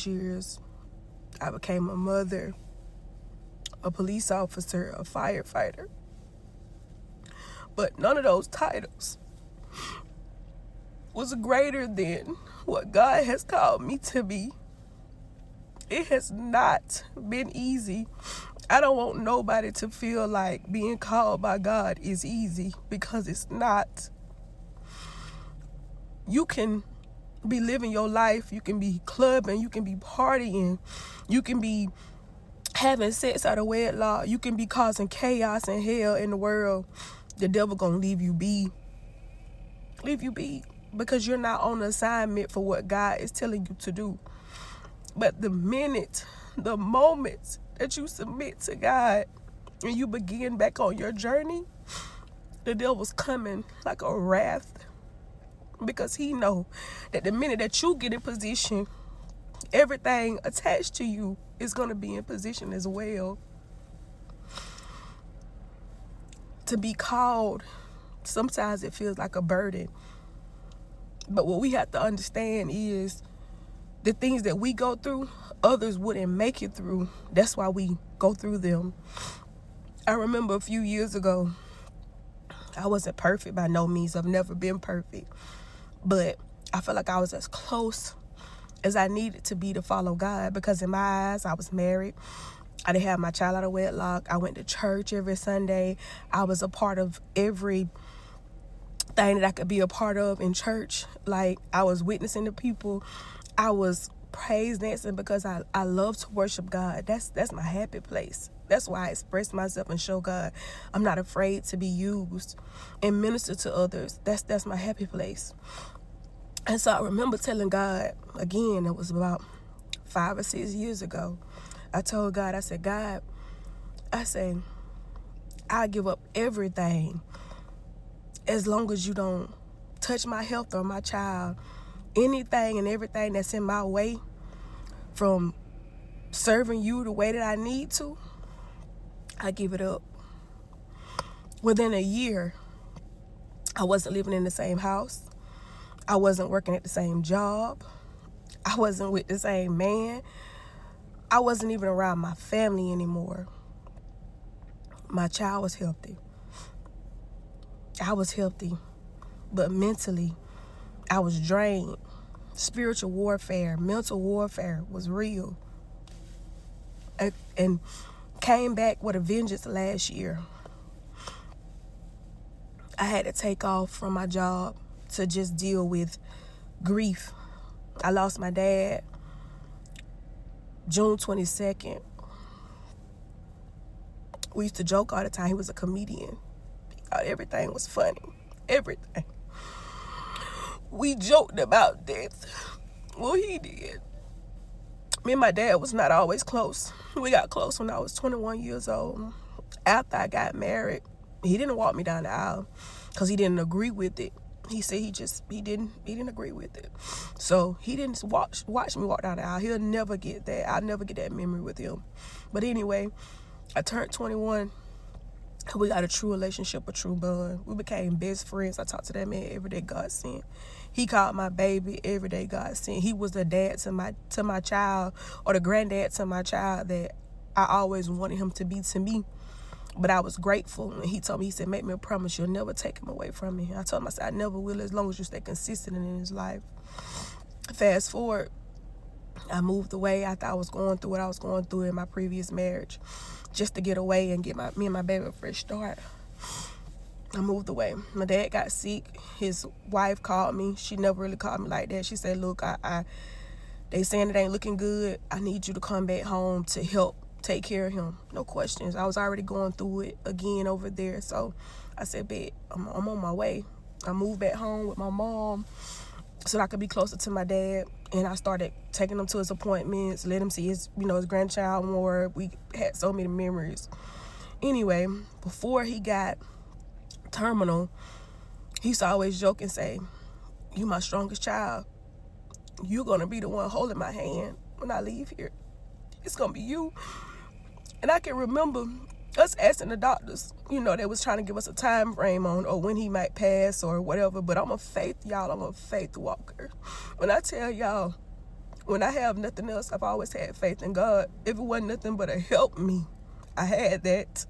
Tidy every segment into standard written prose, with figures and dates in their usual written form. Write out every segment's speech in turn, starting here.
years. I became a mother, a police officer, a firefighter. But none of those titles was greater than what God has called me to be. It has not been easy. I don't want nobody to feel like being called by God is easy, because it's not. You can be living your life, you can be clubbing, you can be partying, you can be having sex out of wedlock, you can be causing chaos and hell in the world. The devil gonna leave you be, because you're not on assignment for what God is telling you to do. But the moment that you submit to God and you begin back on your journey, the devil's coming like a wrath, because he know that the minute that you get in position, everything attached to you is going to be in position as well. To be called, sometimes it feels like a burden. But what we have to understand is the things that we go through, others wouldn't make it through. That's why we go through them. I remember a few years ago, I wasn't perfect by no means. I've never been perfect. But I felt like I was as close as I needed to be to follow God, because in my eyes, I was married. I didn't have my child out of wedlock. I went to church every Sunday. I was a part of every thing that I could be a part of in church. Like, I was witnessing to people. I was praise dancing because I love to worship God. That's my happy place. That's why I express myself and show God I'm not afraid to be used and minister to others. That's my happy place. And so I remember telling God, again, it was about 5 or 6 years ago. I told God, I said, God, I'll give up everything as long as you don't touch my health or my child. Anything and everything that's in my way from serving you the way that I need to, I give it up. Within a year, I wasn't living in the same house. I wasn't working at the same job. I wasn't with the same man. I wasn't even around my family anymore. My child was healthy. I was healthy, but mentally, I was drained. Spiritual warfare, mental warfare was real. And came back with a vengeance last year. I had to take off from my job to just deal with grief. I lost my dad June 22nd. We used to joke all the time. He was a comedian. He thought everything was funny. Everything. We joked about death. Well, he did. Me and my dad was not always close. We got close when I was 21 years old. After I got married, he didn't walk me down the aisle because he didn't agree with it. He said he didn't agree with it. So he didn't watch me walk down the aisle. He'll never get that. I'll never get that memory with him. But anyway, I turned 21. We got a true relationship, a true bond. We became best friends. I talked to that man every day God sent. He called my baby every day God sent. He was the dad to my child, or the granddad to my child that I always wanted him to be to me. But I was grateful. And he told me, he said, make me a promise you'll never take him away from me. I told him, I said, I never will, as long as you stay consistent in his life. Fast forward, I moved away after I was going through what I was going through in my previous marriage, just to get away and get me and my baby a fresh start. I moved away. My dad got sick. His wife called me. She never really called me like that. She said, look, they saying it ain't looking good. I need you to come back home to help take care of him. No questions. I was already going through it again over there. So I said, bet, I'm on my way. I moved back home with my mom so that I could be closer to my dad. And I started taking him to his appointments, let him see his grandchild more. We had so many memories. Anyway, before he got terminal, he used to always joke and say, you my strongest child. You're going to be the one holding my hand when I leave here. It's going to be you. And I can remember us asking the doctors, they was trying to give us a time frame on or when he might pass or whatever. But I'm a faith walker. When I tell y'all, when I have nothing else, I've always had faith in God. If it wasn't nothing but a help me, I had that.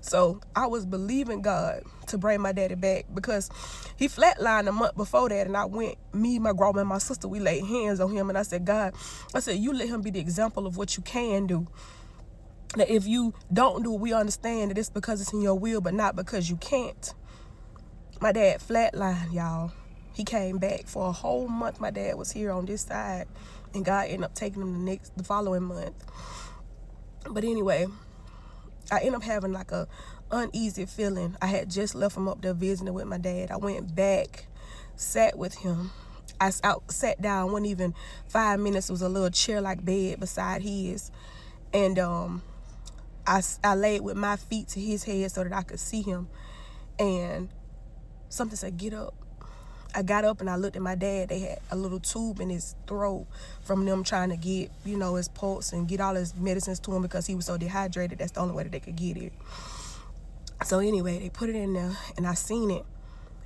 So I was believing God to bring my daddy back, because he flatlined a month before that, and I went, me, my grandma, and my sister, we laid hands on him, and I said, God, I said, you let him be the example of what you can do. That if you don't do it, we understand that it's because it's in your will, but not because you can't. My dad flatlined, y'all. He came back for a whole month. My dad was here on this side, and God ended up taking him the following month. But anyway, I ended up having like a uneasy feeling. I had just left him up there visiting with my dad. I went back, sat with him. I sat down, wasn't even 5 minutes. It was a little chair-like bed beside his. And I laid with my feet to his head so that I could see him. And something said, get up. I got up and I looked at my dad. They had a little tube in his throat from them trying to get, his pulse and get all his medicines to him because he was so dehydrated. That's the only way that they could get it. So anyway, they put it in there and I seen it.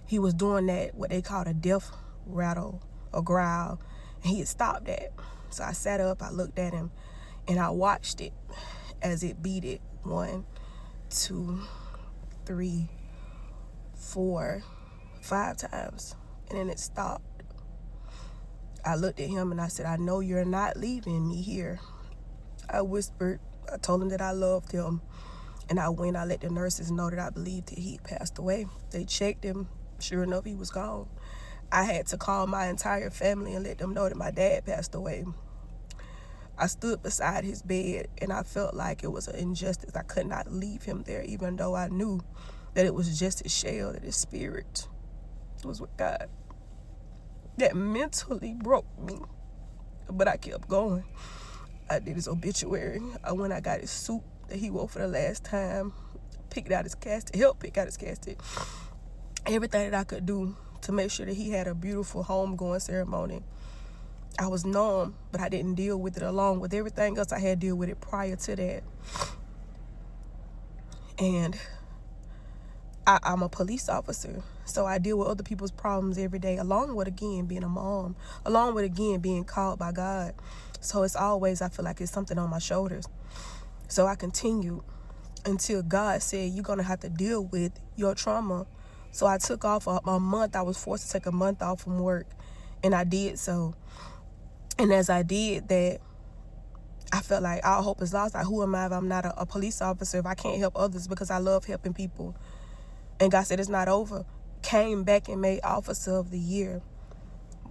He was doing that, what they called a death rattle or growl. And he had stopped that. So I sat up, I looked at him, and I watched it as it beat it 1, 2, 3, 4, 5 times. And then it stopped. I looked at him and I said, I know you're not leaving me here. I whispered. I told him that I loved him. And I let the nurses know that I believed that he passed away. They checked him. Sure enough, he was gone. I had to call my entire family and let them know that my dad passed away. I stood beside his bed and I felt like it was an injustice. I could not leave him there, even though I knew that it was just his shell, that his spirit was with God. That mentally broke me, but I kept going. I did his obituary. I went, I got his suit that he wore for the last time, picked out his casket, helped pick out his casket, everything that I could do to make sure that he had a beautiful homegoing ceremony. I was numb, but I didn't deal with it along with everything else I had to deal with it prior to that. And I'm a police officer, so I deal with other people's problems every day, along with, again, being a mom, along with, again, being called by God. So it's always, I feel like it's something on my shoulders. So I continued until God said, you're going to have to deal with your trauma. So I took off a month. I was forced to take a month off from work, and I did so. And as I did that, I felt like all hope is lost. Like, who am I if I'm not a police officer, if I can't help others, because I love helping people? And God said, it's not over. Came back and made Officer of the Year.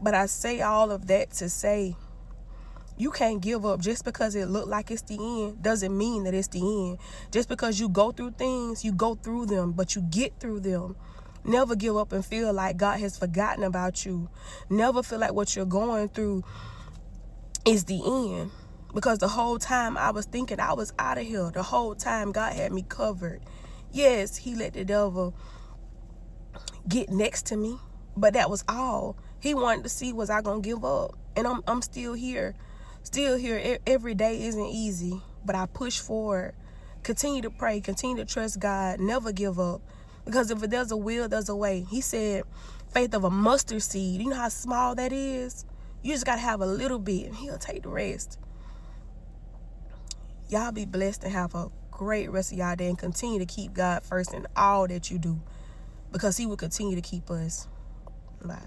But I say all of that to say, you can't give up. Just because it looked like it's the end doesn't mean that it's the end. Just because you go through things, you go through them, but you get through them. Never give up and feel like God has forgotten about you. Never feel like what you're going through is the end. Because the whole time I was thinking I was out of here. The whole time God had me covered. Yes, he let the devil get next to me, but that was all. He wanted to see, was I going to give up? And I'm still here. Still here. Every day isn't easy, but I push forward. Continue to pray. Continue to trust God. Never give up. Because if there's a will, there's a way. He said, faith of a mustard seed. You know how small that is? You just got to have a little bit, and he'll take the rest. Y'all be blessed and have a great rest of y'all day, and continue to keep God first in all that you do, because he will continue to keep us. Bye.